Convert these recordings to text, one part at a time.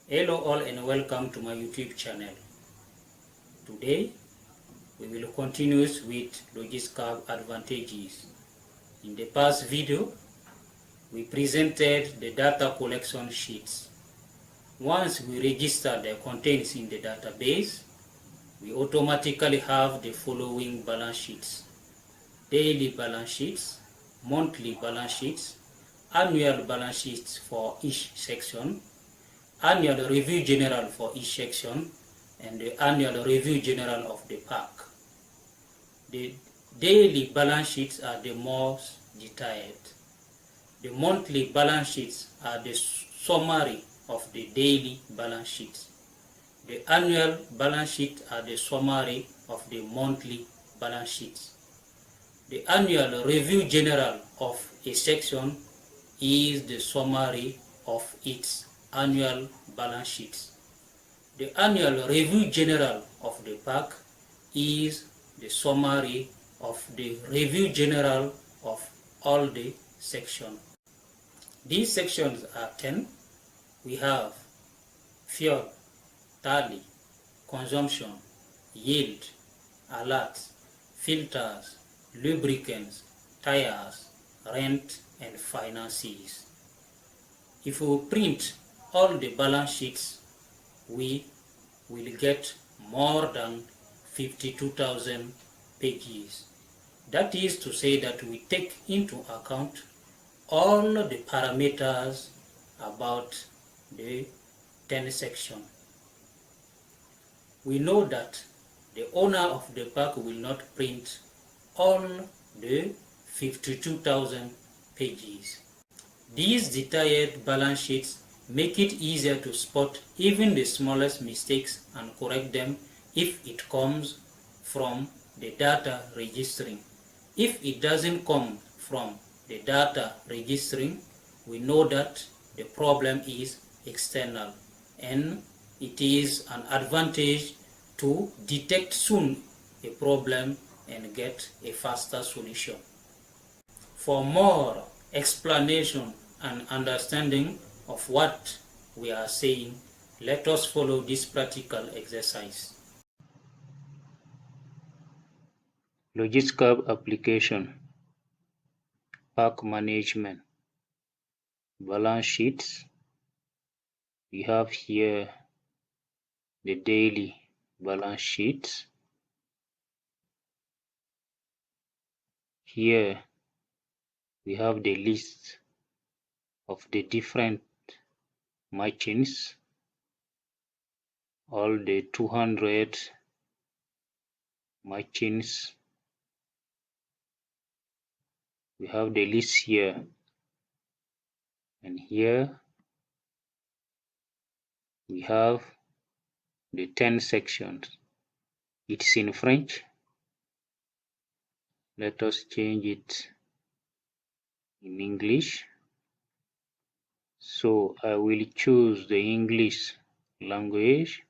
Hello all and welcome to my YouTube channel. Today we will continue with LOGISKAB advantages. In the past video we presented the data collection sheets. Once we register the contents in the database, we automatically have the following balance sheets: daily balance sheets, monthly balance sheets, annual balance sheets for each section, annual review general for each section, and the annual review general of the pack. The daily balance sheets are the most detailed. The monthly balance sheets are the summary of the daily balance sheets. The annual balance sheets are the summary of the monthly balance sheets. The annual review general of a section is the summary of its annual balance sheets. The annual review general of the pack is the summary of the review general of all the sections. These sections are 10. We have fuel, tally, consumption, yield, alerts, filters, lubricants, tires, rent, and finances. If we print all the balance sheets, we will get more than 52,000 pages. That is to say that we take into account all the parameters about the 10 section. We know that the owner of the pack will not print all the 52,000 pages. These detailed balance sheets make it easier to spot even the smallest mistakes and correct them if it comes from the data registering. If it doesn't come from the data registering, we know that the problem is external, and it is an advantage to detect soon a problem and get a faster solution. For more explanation and understanding of what we are saying, let us follow this practical exercise. LOGISKAB application, pack management, balance sheets. We have here the daily balance sheets. Here we have the list of the different machines, all the 200 machines. We have the list here, and here we have the 10 sections. It's in French. Let us change it in English. So I will choose the English language.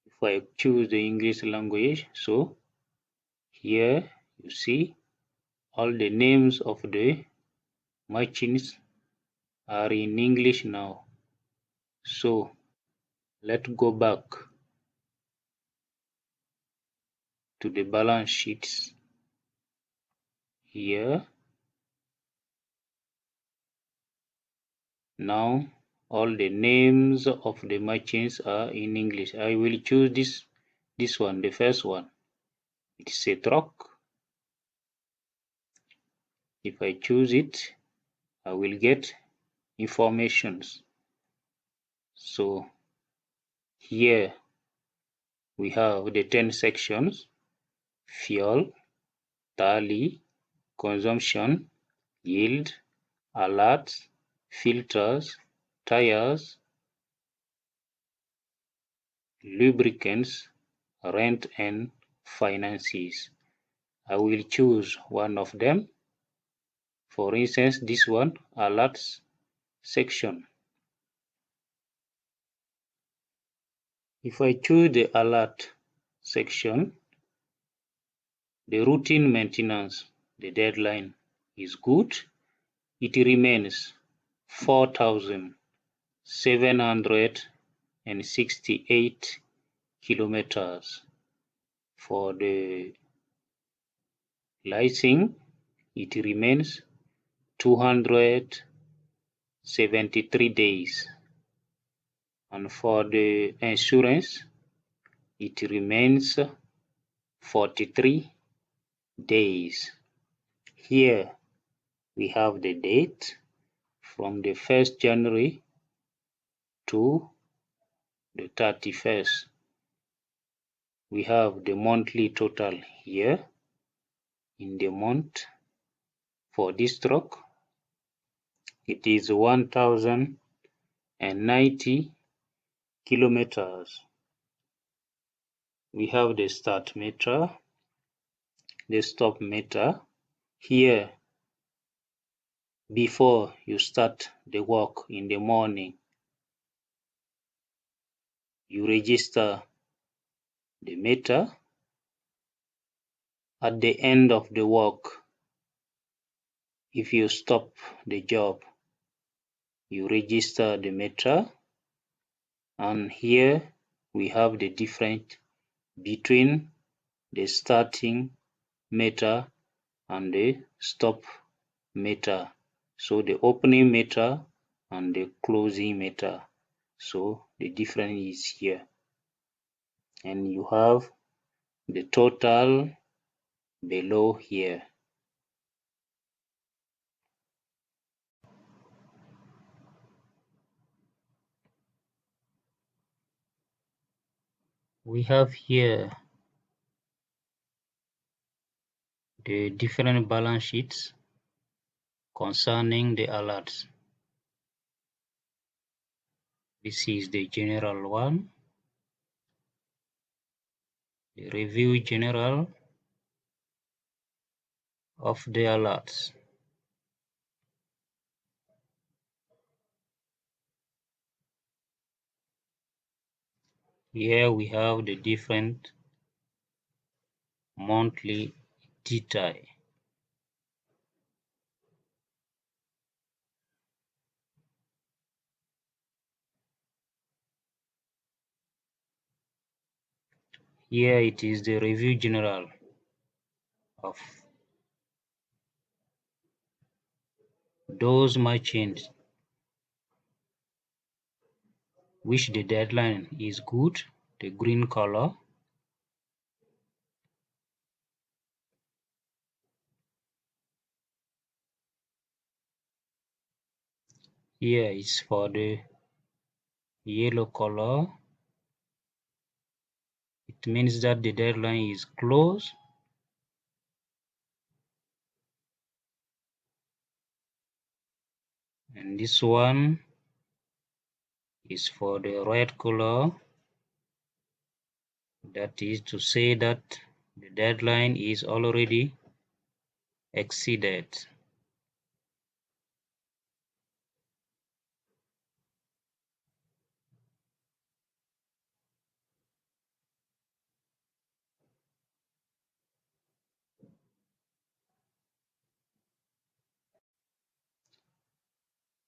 If I choose the English language, so here you see all the names of the machines are in English now. So let's go back to the balance sheets. Here now all the names of the machines are in English. I will choose this one, the first one. It's a truck. If I choose it, I will get informations. So here we have the 10 sections: fuel, tally, consumption, yield, alerts, filters, tires, lubricants, rent, and finances. I will choose one of them. For instance, this one, alerts section. If I choose the alert section, the routine maintenance, the deadline, is good. It remains 4,768 kilometers. For the leasing, it remains 273 days. And for the insurance, it remains 43 days. Here we have the date from the 1st January to the 31st. We have the monthly total here in the month. For this truck, it is 1,090 kilometers. We have the start meter, the stop meter. Here, before you start the work in the morning, you register the meter. At the end of the work, if you stop the job, you register the meter. And here we have the difference between the starting meter and the stop meter. So the opening meter and the closing meter. So the difference is here. And you have the total below here. We have here the different balance sheets concerning the alerts. This is the general one, the review general of the alerts. Here we have the different monthly detail. Here it is the review general of those machines which the deadline is good, the green color. Here is for the yellow color. It means that the deadline is close. And this one is for the red color. That is to say that the deadline is already exceeded.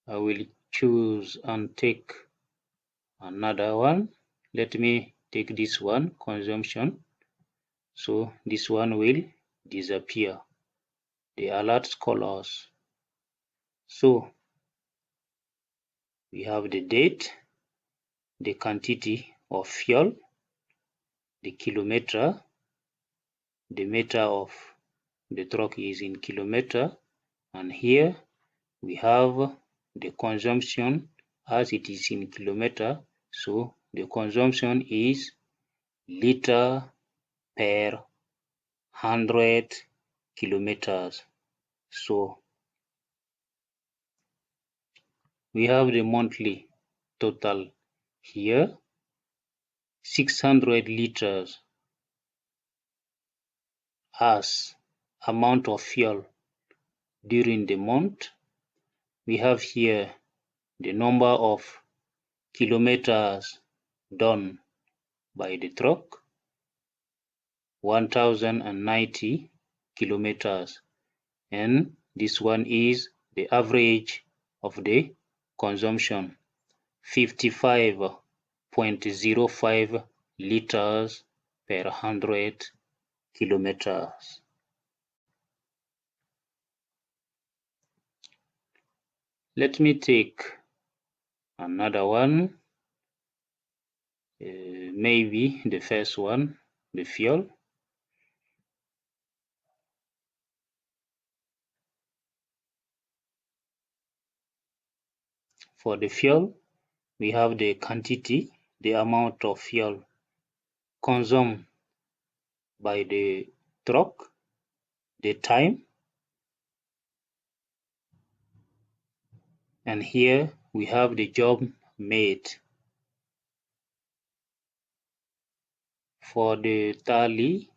I will choose and take another one. Let me take this one, consumption. So this one will disappear, the alert colors. So we have the date, the quantity of fuel, the kilometer, the meter of the truck is in kilometer, and here we have the consumption as it is in kilometer. So the consumption is liter per 100 kilometers. So we have the monthly total here, 600 liters as amount of fuel during the month. We have here the number of kilometers done by the truck, 1,090 kilometers, and This one is the average of the consumption, 55.05 liters per 100 kilometers. Let me take another one, maybe the first one, the fuel. For the fuel, we have the quantity, the amount of fuel consumed by the truck, the time, and here we have the job made. For the tally,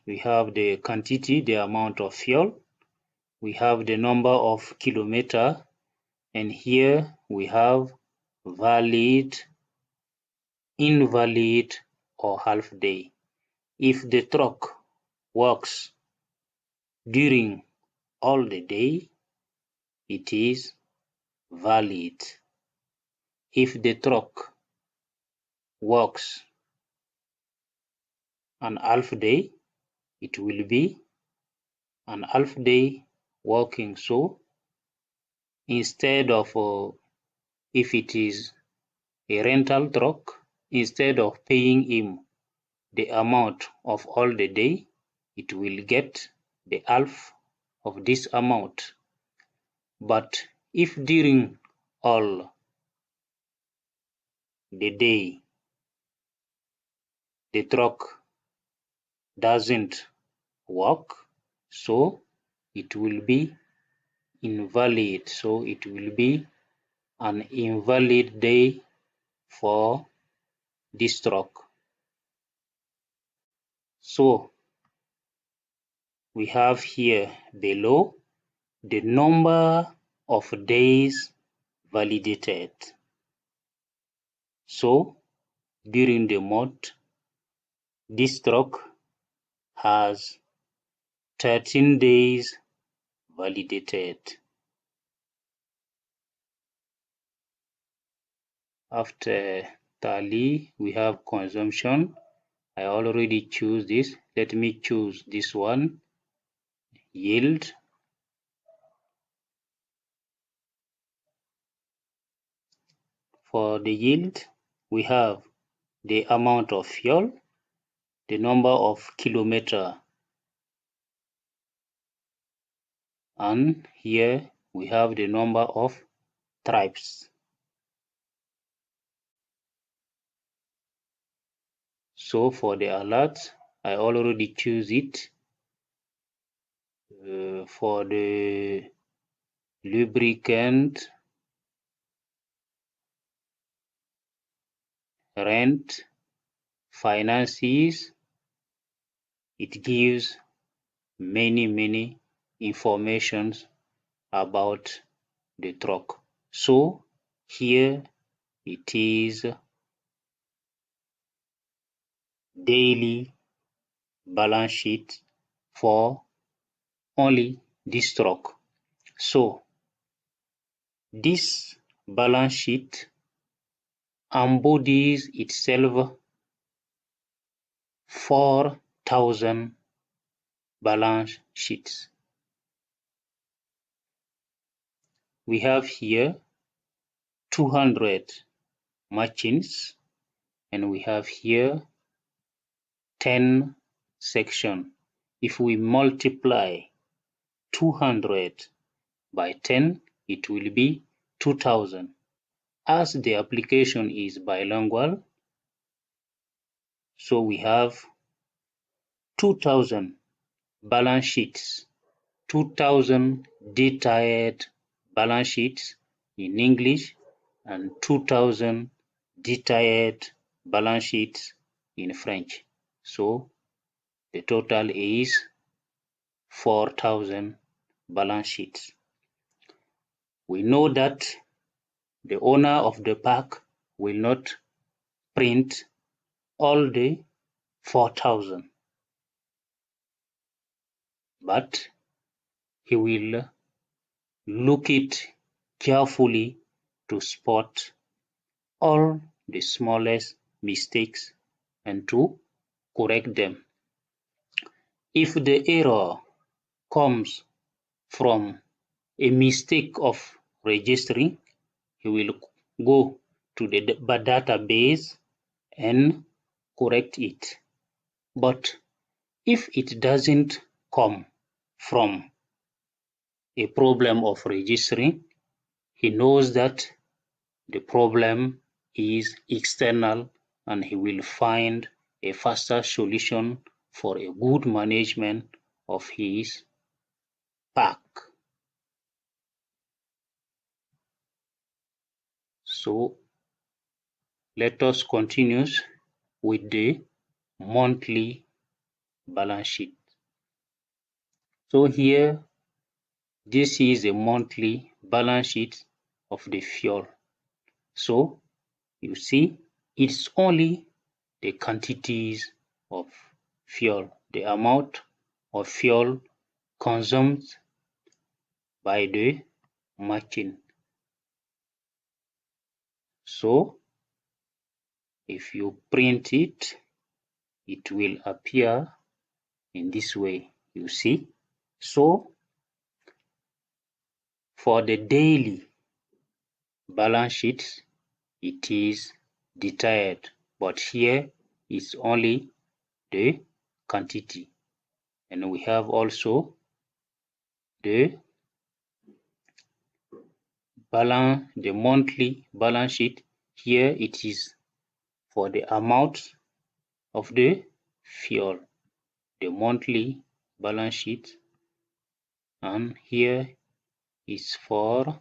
we have the quantity, the amount of fuel, we have the number of kilometer, and here we have valid, invalid, or half day. If the truck works during all the day, it is valid. If the truck works an half day, it will be an half day working. So instead of, if it is a rental truck, instead of paying him the amount of all the day, it will get the half of this amount. But if during all the day the truck doesn't work, so it will be invalid. So it will be an invalid day for this truck. So we have here below the number of days validated. So during the month, this truck has 13 days validated. After tally, we have consumption. I already choose this. Let me choose this one, yield. For the yield, we have the amount of fuel, the number of kilometer, and here we have the number of trips. So for the alert, I already choose it. For the lubricant, rent, finances, it gives many informations about the truck. So here it is daily balance sheet for only this truck. So this balance sheet embodies itself 4,000 balance sheets. We have here 200 machines, and we have here 10 sections. If we multiply 200 by 10, it will be 2,000. As the application is bilingual, so we have 2,000 balance sheets, 2,000 detailed balance sheets in English, and 2,000 detailed balance sheets in French. So the total is 4,000 balance sheets. We know that the owner of the park will not print all the 4,000, but he will look it carefully to spot all the smallest mistakes and to correct them. If the error comes from a mistake of registering, he will go to the database and correct it. But if it doesn't come from a problem of registering, he knows that the problem is external and he will find a faster solution for a good management of his park. So let us continue with the monthly balance sheet. So here, this is a monthly balance sheet of the fuel. So you see, it's only the quantities of fuel, the amount of fuel consumed by the machine. So if you print it, it will appear in this way, you see. So for the daily balance sheet, it is detailed, but here is only the quantity. And we have also the monthly balance sheet. Here it is for the amount of the fuel, the monthly balance sheet, and here is for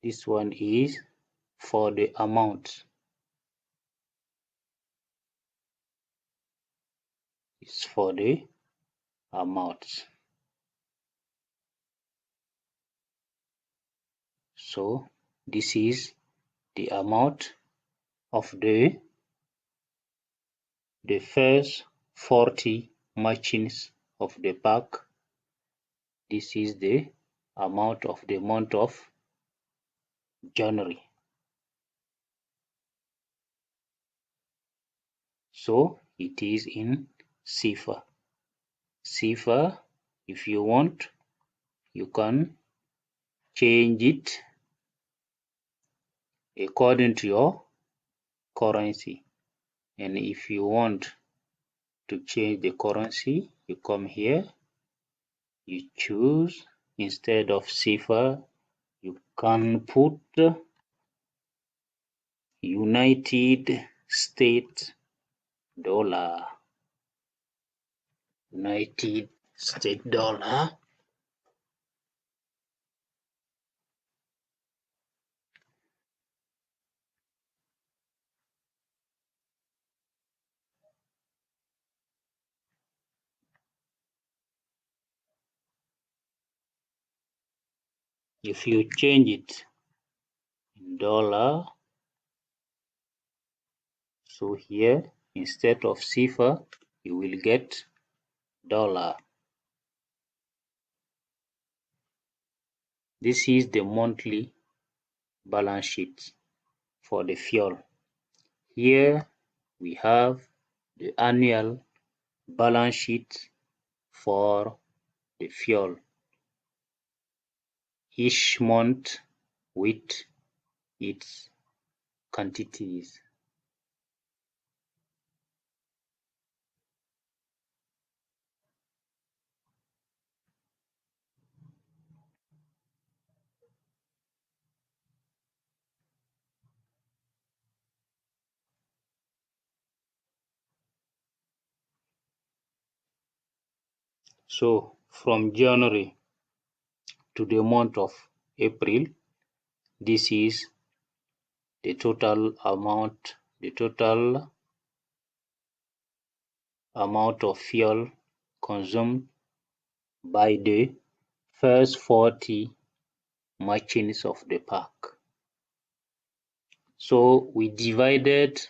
this one is for the amount. It's for the amount. So this is the amount of the first 40 machines of the pack. This is the amount of the month of January. So it is in cipher. Cipher, if you want, you can change it according to your currency. And if you want to change the currency, you come here, you choose, instead of cipher, you can put United States dollar. United States dollar. If you change it in dollar, so here instead of cipher, you will get dollar. This is the monthly balance sheet for the fuel. Here we have the annual balance sheet for the fuel. Each month with its quantities. So from January to the month of April, this is the total amount of fuel consumed by the first 40 machines of the park. So we divided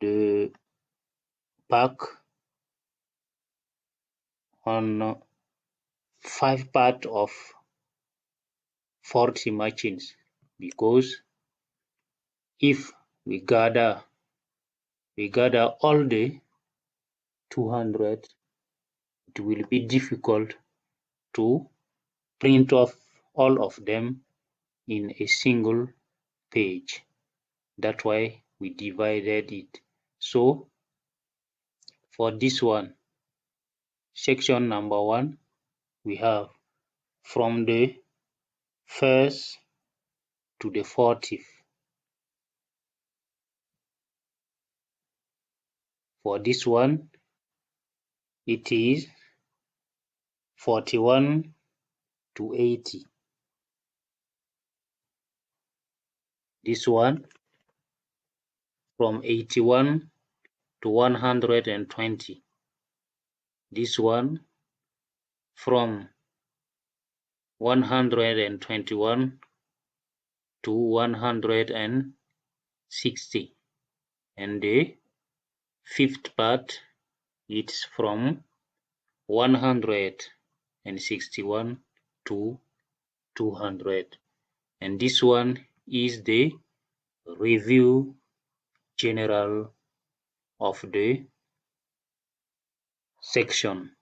the park on 5 parts of 40 machines, because if we gather all the 200, it will be difficult to print off all of them in a single page. That's why we divided it. So for this one, section number 1, we have from the 1st to the 40th. For this one, it is 41 to 80. This one from 81 to 120. This one from 121 to 160. And the 5th part, it's from 161 to 200. And this one is the review general of the section.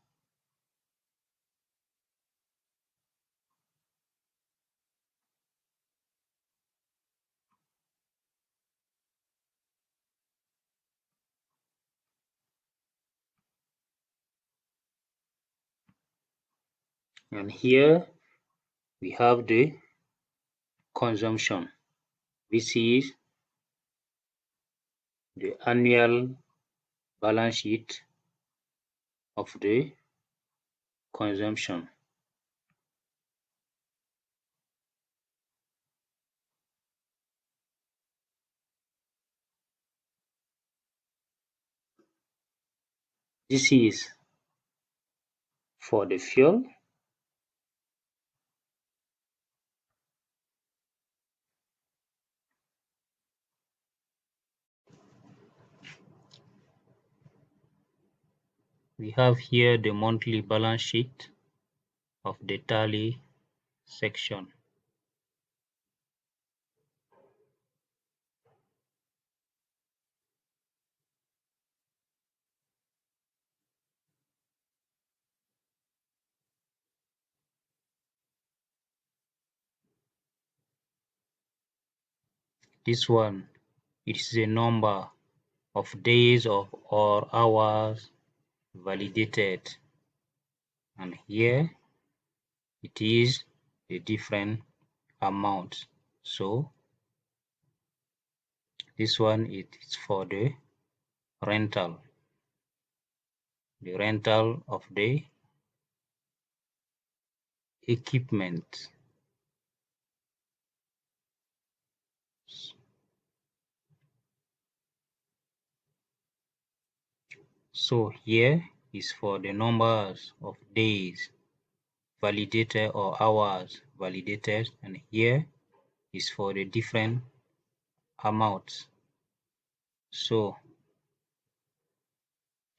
And here we have the consumption. This is the annual balance sheet of the consumption. This is for the fuel. We have here the monthly balance sheet of the tally section. This one, it is a number of days or hours validated, and here it is a different amount. So this one, it is for the rental of the equipment. So here is for the numbers of days validated or hours validated, and here is for the different amounts. So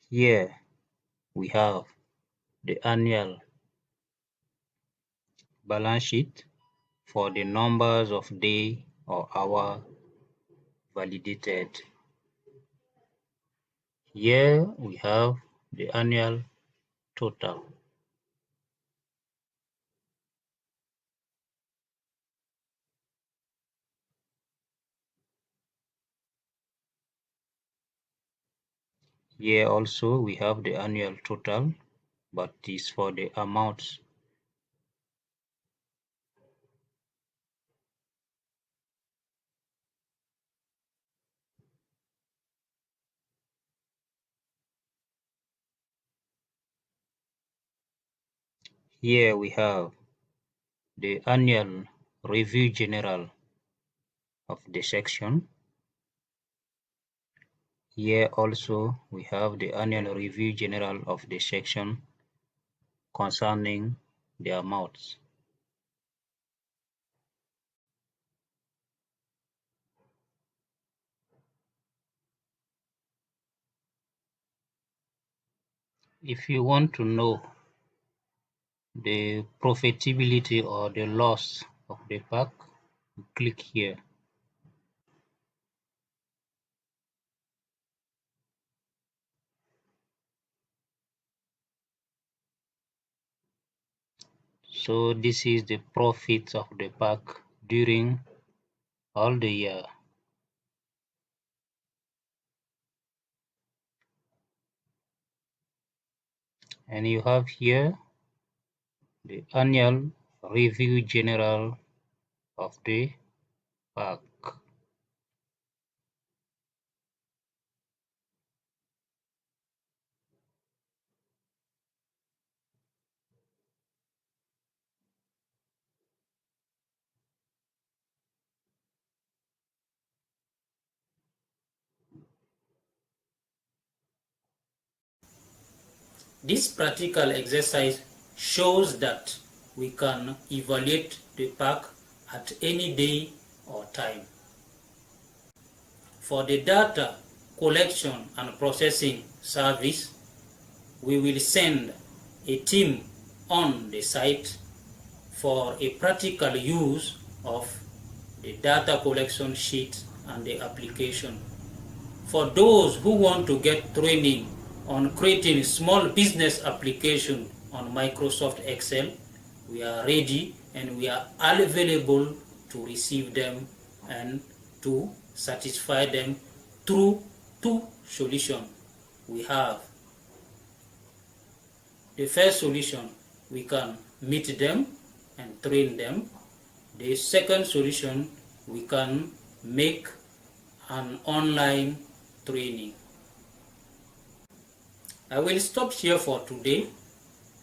here we have the annual balance sheet for the numbers of day or hour validated. Here we have the annual total. Here also we have the annual total, but is for the amounts. Here we have the annual review general of the section. Here also we have the annual review general of the section concerning their mouths. If you want to know the profitability or the loss of the pack, click here. So this is the profit of the pack during all the year. And you have here the annual review general of the pack. This practical exercise shows that we can evaluate the pack at any day or time. For the data collection and processing service, we will send a team on the site for a practical use of the data collection sheet and the application. For those who want to get training on creating small business application on Microsoft Excel, we are ready and we are available to receive them and to satisfy them through two solutions we have. The first solution, we can meet them and train them. The second solution, we can make an online training. I will stop here for today.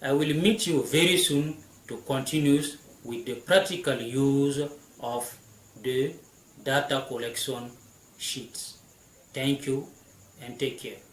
I will meet you very soon to continue with the practical use of the data collection sheets. Thank you and take care.